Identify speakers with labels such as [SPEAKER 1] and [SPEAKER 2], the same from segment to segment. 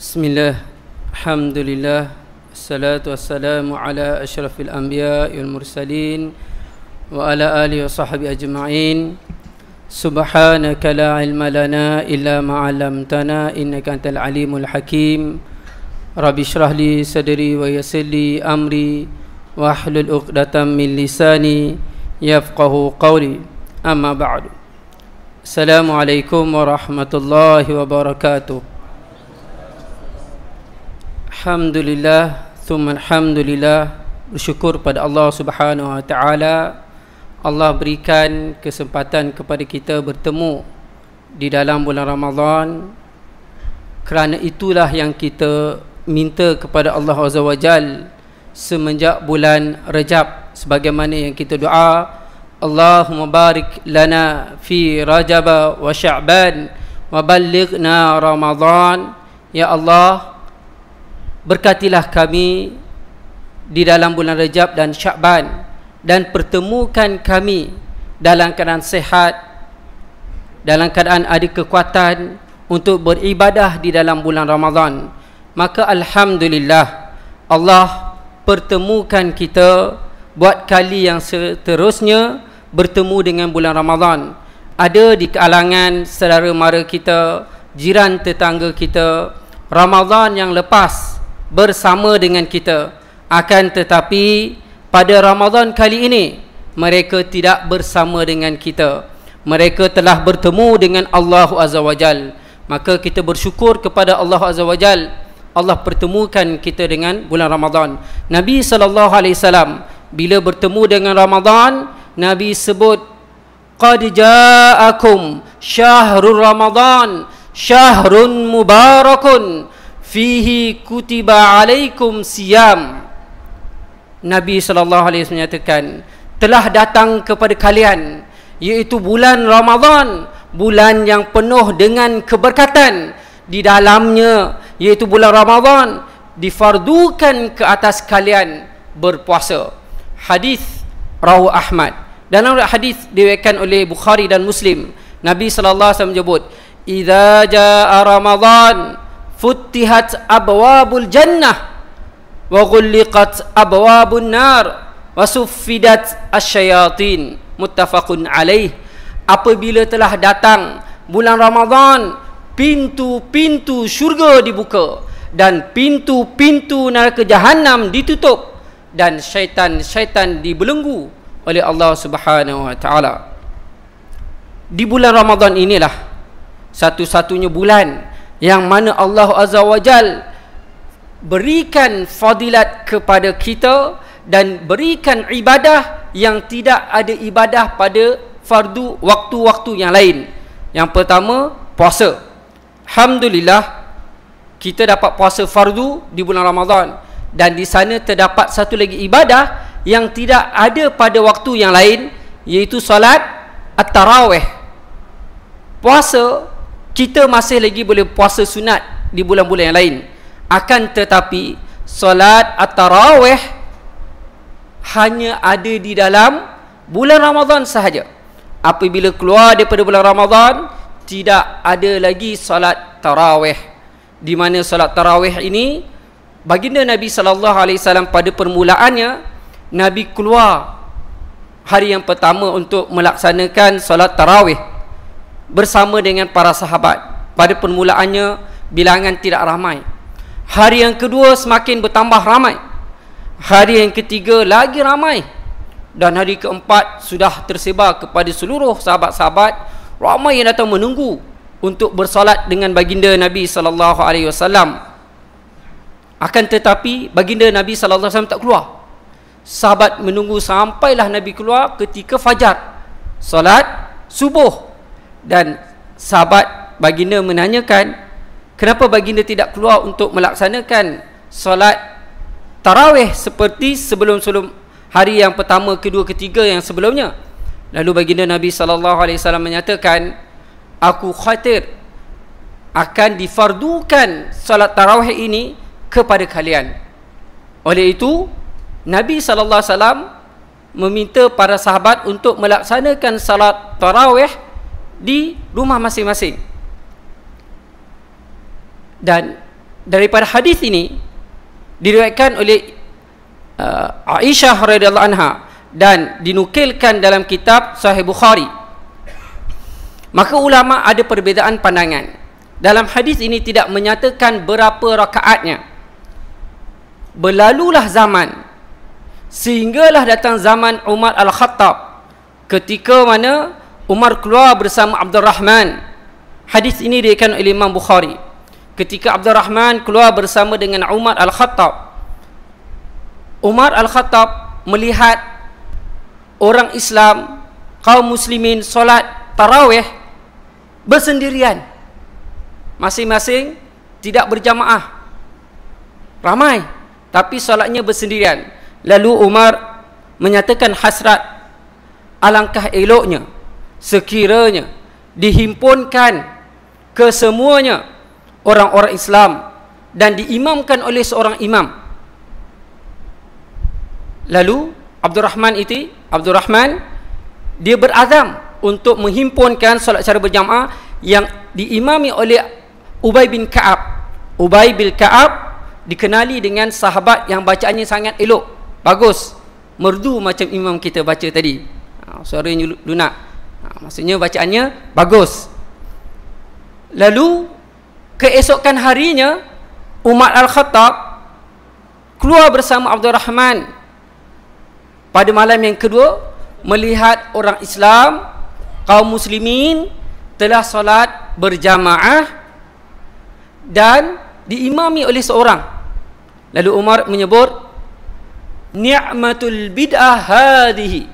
[SPEAKER 1] Bismillah, alhamdulillah, assalatu wassalamu ala ashrafil anbiya wal mursalin wa ala alihi wa sahbihi ajma'in. Subhanaka la ilma lana illa ma 'allamtana innaka antal alimul hakim. Rabbi shrah li sadri wa yassir li amri wa hlul 'uqdatam min lisani yafqahu qawli. Amma ba'du. Assalamualaikum warahmatullahi wabarakatuh. Alhamdulillah, thumma alhamdulillah, bersyukur pada Allah Subhanahu wa taala. Allah berikan kesempatan kepada kita bertemu di dalam bulan Ramadan. Kerana itulah yang kita minta kepada Allah Azza wa Jal semenjak bulan Rajab, sebagaimana yang kita doa, Allahumma barik lana fi Rajab wa Sya'ban wa ballighna Ramadan. Ya Allah, berkatilah kami di dalam bulan Rajab dan Sya'ban, dan pertemukan kami dalam keadaan sehat, dalam keadaan ada kekuatan untuk beribadah di dalam bulan Ramadan. Maka alhamdulillah, Allah pertemukan kita buat kali yang seterusnya bertemu dengan bulan Ramadan. Ada di kalangan saudara mara kita, jiran tetangga kita, Ramadan yang lepas bersama dengan kita, akan tetapi pada Ramadan kali ini mereka tidak bersama dengan kita. Mereka telah bertemu dengan Allah Azza wa Jal. Maka kita bersyukur kepada Allah Azza wa Jal, Allah pertemukan kita dengan bulan Ramadan. Nabi SAW bila bertemu dengan Ramadan, Nabi sebut, qad ja'akum syahrul Ramadan syahrun mubarakun fihi kutiba alaikum siyam. Nabi SAW menyatakan, telah datang kepada kalian, iaitu bulan Ramadan, bulan yang penuh dengan keberkatan. Di dalamnya, iaitu bulan Ramadan, difardukan ke atas kalian berpuasa. Hadis rawi Ahmad. Dalam hadis diriwayatkan oleh Bukhari dan Muslim, Nabi SAW menyebut, idza jaa Ramadan futtihat abwabul jannah wa ghulliqat abwabun nar wa suffidat asyayatin. Muttafaqun alaih. Apabila telah datang bulan Ramadan, pintu-pintu syurga dibuka dan pintu-pintu neraka jahanam ditutup, dan syaitan-syaitan dibelenggu oleh Allah Subhanahu wa taala. Di bulan Ramadan inilah satu-satunya bulan yang mana Allah Azza wa Jal berikan fadilat kepada kita dan berikan ibadah yang tidak ada ibadah pada fardu waktu-waktu yang lain. Yang pertama, puasa. Alhamdulillah, kita dapat puasa fardu di bulan Ramadan, dan di sana terdapat satu lagi ibadah yang tidak ada pada waktu yang lain, iaitu solat at-tarawih. Puasa, kita masih lagi boleh puasa sunat di bulan-bulan yang lain. Akan tetapi solat at-tarawih hanya ada di dalam bulan Ramadan sahaja. Apabila keluar daripada bulan Ramadan, tidak ada lagi solat tarawih. Di mana solat tarawih ini, baginda Nabi SAW pada permulaannya, Nabi keluar hari yang pertama untuk melaksanakan solat tarawih bersama dengan para sahabat. Pada permulaannya bilangan tidak ramai. Hari yang kedua semakin bertambah ramai. Hari yang ketiga lagi ramai. Dan hari keempat sudah tersebar kepada seluruh sahabat-sahabat. Ramai yang datang menunggu untuk bersolat dengan baginda Nabi SAW. Akan tetapi baginda Nabi SAW tak keluar. Sahabat menunggu sampailah Nabi keluar ketika fajar, solat subuh. Dan sahabat baginda menanyakan, kenapa baginda tidak keluar untuk melaksanakan solat tarawih seperti sebelum-sebelum hari yang pertama, kedua, ketiga yang sebelumnya. Lalu baginda Nabi SAW menyatakan, aku khawatir akan difardukan solat tarawih ini kepada kalian. Oleh itu, Nabi SAW meminta para sahabat untuk melaksanakan solat tarawih di rumah masing-masing. Dan daripada hadis ini diriwayatkan oleh Aisyah radhiyallahu anha dan dinukilkan dalam kitab Sahih Bukhari. Maka ulama ada perbezaan pandangan. Dalam hadis ini tidak menyatakan berapa rakaatnya. Berlalulah zaman, sehinggalah datang zaman Umar Al-Khattab, ketika mana Umar keluar bersama Abdul Rahman. Hadis ini diriwayatkan oleh Imam Bukhari. Ketika Abdul Rahman keluar bersama dengan Umar Al-Khattab, Umar Al-Khattab melihat orang Islam, kaum muslimin solat tarawih bersendirian, masing-masing tidak berjamaah, ramai tapi solatnya bersendirian. Lalu Umar menyatakan hasrat, alangkah eloknya sekiranya dihimpunkan kesemuanya orang-orang Islam dan diimamkan oleh seorang imam. Lalu Abdul Rahman dia berazam untuk menghimpunkan solat secara berjamaah yang diimami oleh Ubay bin Ka'ab. Ubay bin Ka'ab dikenali dengan sahabat yang bacaannya sangat elok, bagus, merdu macam imam kita baca tadi. Suaranya lunak. Maksudnya bacaannya bagus. Lalu keesokan harinya Umar Al-Khattab keluar bersama Abdul Rahman pada malam yang kedua, melihat orang Islam, kaum muslimin telah solat berjamaah dan diimami oleh seorang. Lalu Umar menyebut, ni'matul bid'ah hadhihi,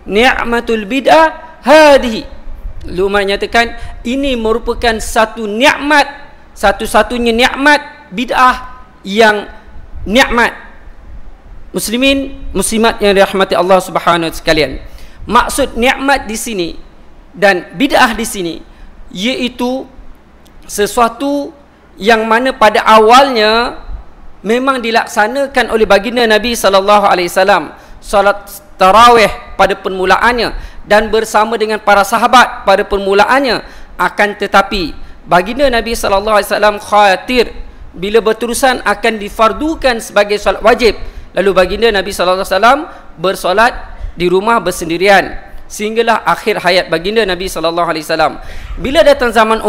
[SPEAKER 1] ni'matul bid'ah hadhihi. Lalu Umar nyatakan, ini merupakan satu nikmat, satu-satunya nikmat bid'ah yang nikmat. Muslimin, muslimat yang dirahmati Allah Subhanahu wa sekalian. Maksud nikmat di sini dan bid'ah di sini iaitu sesuatu yang mana pada awalnya memang dilaksanakan oleh baginda Nabi sallallahu alaihi wasallam, salat tarawih pada permulaannya dan bersama dengan para sahabat pada permulaannya. Akan tetapi baginda Nabi sallallahu alaihi wasallam khawatir bila berterusan akan difardukan sebagai solat wajib. Lalu baginda Nabi sallallahu alaihi wasallam bersolat di rumah bersendirian sehinggalah akhir hayat baginda Nabi sallallahu alaihi wasallam. Bila datang zaman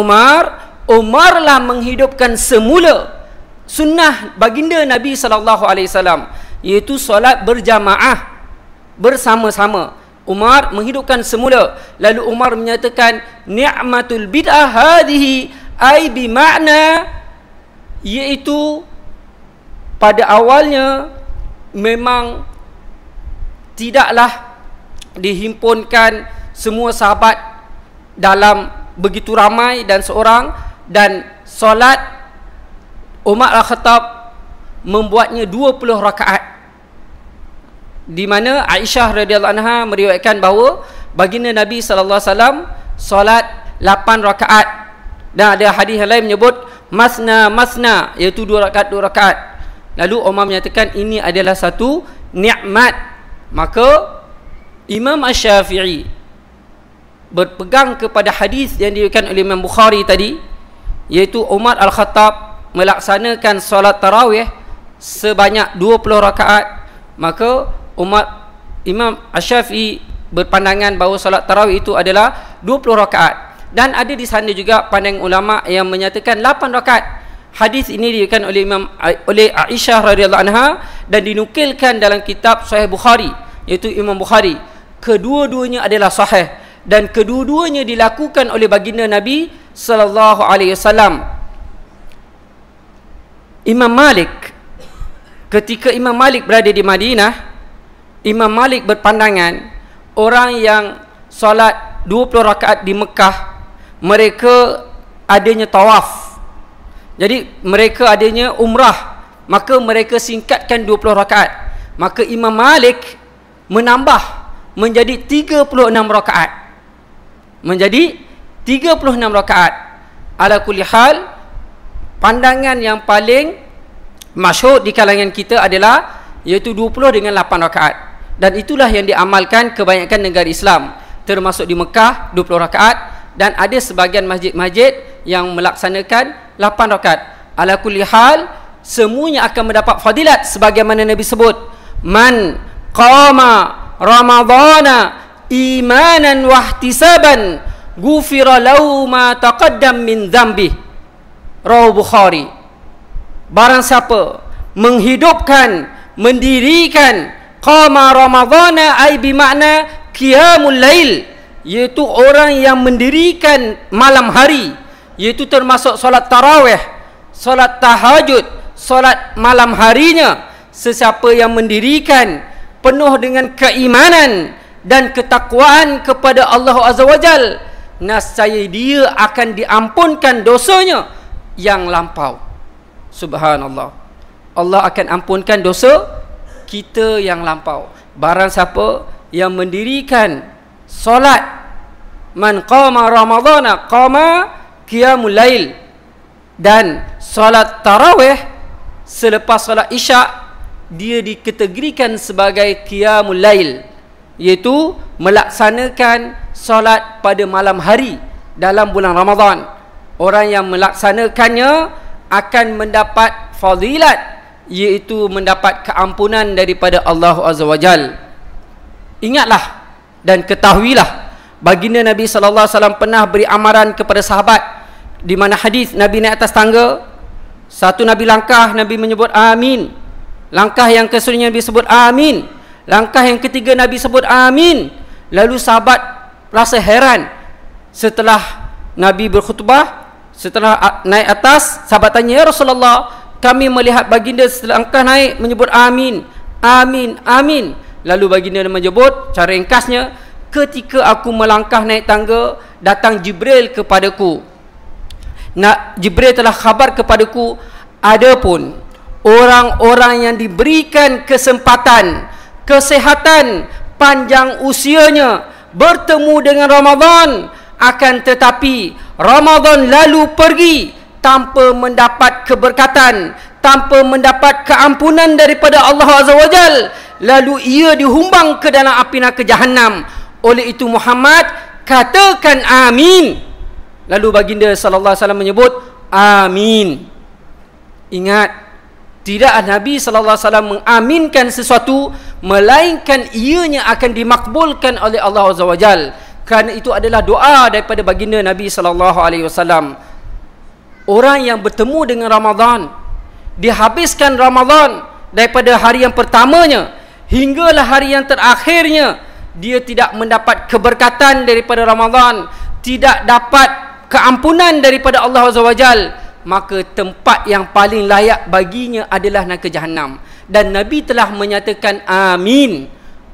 [SPEAKER 1] Umarlah menghidupkan semula sunnah baginda Nabi sallallahu alaihi wasallam, iaitu solat berjamaah bersama-sama. Umar menghidupkan semula. Lalu Umar menyatakan, ni'matul bid'ah hadhihi, ai bi makna, iaitu pada awalnya memang tidaklah dihimpunkan semua sahabat dalam begitu ramai dan seorang, dan solat Umar Al-Khattab membuatnya 20 rakaat, di mana Aisyah radhiyallahu anha meriwayatkan bahawa baginda Nabi sallallahu alaihi wasallam solat 8 rakaat, dan ada hadis yang lain menyebut masna, iaitu 2 rakaat. Lalu Umar menyatakan ini adalah satu nikmat. Maka Imam Asy-Syafi'i berpegang kepada hadis yang diriwayatkan oleh Imam Bukhari tadi, iaitu Umar Al-Khattab melaksanakan solat tarawih sebanyak 20 rakaat. Maka Imam Asy-Syafi'i berpandangan bahawa solat tarawih itu adalah 20 rakaat. Dan ada di sana juga pandangan ulama yang menyatakan 8 rakaat. Hadis ini diriwayatkan oleh Aisyah radhiyallahu anha dan dinukilkan dalam kitab Sahih Bukhari, iaitu Imam Bukhari. Kedua-duanya adalah sahih dan kedua-duanya dilakukan oleh baginda Nabi sallallahu alaihi wasallam. Imam Malik, ketika Imam Malik berada di Madinah, Imam Malik berpandangan orang yang solat 20 rakaat di Mekah, mereka adanya tawaf. Jadi mereka adanya umrah, maka mereka singkatkan 20 rakaat. Maka Imam Malik menambah menjadi 36 rakaat. Menjadi 36 rakaat. Ala kulli hal, pandangan yang paling masyhur di kalangan kita adalah iaitu 20 dengan 8 rakaat. Dan itulah yang diamalkan kebanyakan negara Islam, termasuk di Mekah 20 rakaat, dan ada sebahagian masjid-masjid yang melaksanakan 8 rakaat. Ala kulli hal, semuanya akan mendapat fadilat sebagaimana Nabi sebut, man qama ramadhana imanan wahtisaban ghufira lahu ma taqaddam min dzambi. Rawahu Bukhari. Barang siapa menghidupkan, mendirikan qama ramadhana, ai bermakna qiyamul lail, iaitu orang yang mendirikan malam hari, iaitu termasuk solat tarawih, solat tahajud, solat malam harinya. Sesiapa yang mendirikan penuh dengan keimanan dan ketakwaan kepada Allah Azza wa Jal, nescaya dia akan diampunkan dosanya yang lampau. Subhanallah, Allah akan ampunkan dosa kita yang lampau. Barang siapa yang mendirikan solat, man qama ramadhana, qama qiyamul lail, dan solat tarawih selepas solat isyak, dia dikategorikan sebagai qiyamul lail, iaitu melaksanakan solat pada malam hari dalam bulan Ramadan. Orang yang melaksanakannya akan mendapat fadilat, iaitu mendapat keampunan daripada Allah Azza wa Jal. Ingatlah dan ketahuilah, baginda Nabi SAW pernah beri amaran kepada sahabat, di mana hadis Nabi naik atas tangga, satu Nabi langkah, Nabi menyebut amin. Langkah yang keseluruhnya Nabi sebut amin. Langkah yang ketiga Nabi sebut amin. Lalu sahabat rasa heran. Setelah Nabi berkhutbah, setelah naik atas, sahabat tanya, ya Rasulullah, kami melihat baginda selangkah naik menyebut amin, amin, amin. Lalu baginda menyebut, cara ringkasnya, ketika aku melangkah naik tangga, datang Jibril kepadaku. Jibril telah khabar kepadaku, adapun orang-orang yang diberikan kesempatan, kesehatan, panjang usianya, bertemu dengan Ramadan, akan tetapi Ramadan lalu pergi tanpa mendapat keberkatan, tanpa mendapat keampunan daripada Allah Azza wa Jal, lalu ia dihumbang ke dalam api neraka Jahannam. Oleh itu Muhammad, katakan amin. Lalu baginda sallallahu alaihi wasallam menyebut amin. Ingat, tidak Nabi sallallahu alaihi wasallam mengaminkan sesuatu melainkan ianya akan dimakbulkan oleh Allah Azza wa Jal. Kerana itu adalah doa daripada baginda Nabi sallallahu alaihi wasallam. Orang yang bertemu dengan Ramadan, dihabiskan Ramadan daripada hari yang pertamanya hinggalah hari yang terakhirnya, dia tidak mendapat keberkatan daripada Ramadan, tidak dapat keampunan daripada Allah Azza wa Jal, maka tempat yang paling layak baginya adalah neraka Jahannam. Dan Nabi telah menyatakan amin.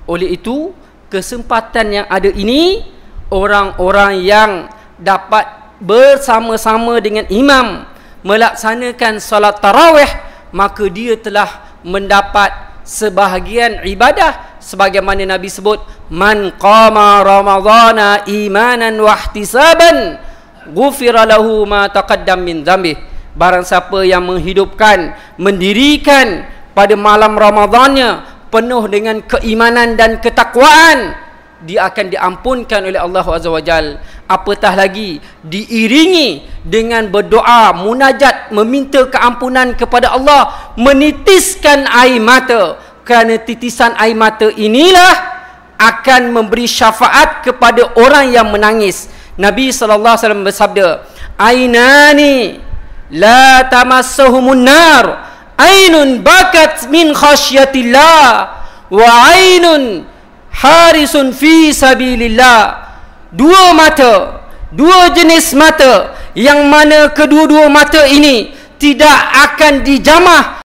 [SPEAKER 1] Oleh itu, kesempatan yang ada ini, orang-orang yang dapat bersama-sama dengan imam melaksanakan salat tarawih, maka dia telah mendapat sebahagian ibadah sebagaimana Nabi sebut, man qama ramadhana imanan wahtisaban ghufira lahu ma taqaddam min dzambih. Barang siapa yang menghidupkan, mendirikan pada malam Ramadannya penuh dengan keimanan dan ketakwaan, dia akan diampunkan oleh Allah Azza wa Jal. Apatah lagi diiringi dengan berdoa, munajat, meminta keampunan kepada Allah, menitiskan air mata. Kerana titisan air mata inilah akan memberi syafaat kepada orang yang menangis. Nabi SAW bersabda, ainani la tamassahumun nar, ainun bakat min khasyatillah, wa ainun harisun fi sabilillah. Dua mata, dua jenis mata, yang mana kedua-dua mata ini tidak akan dijamah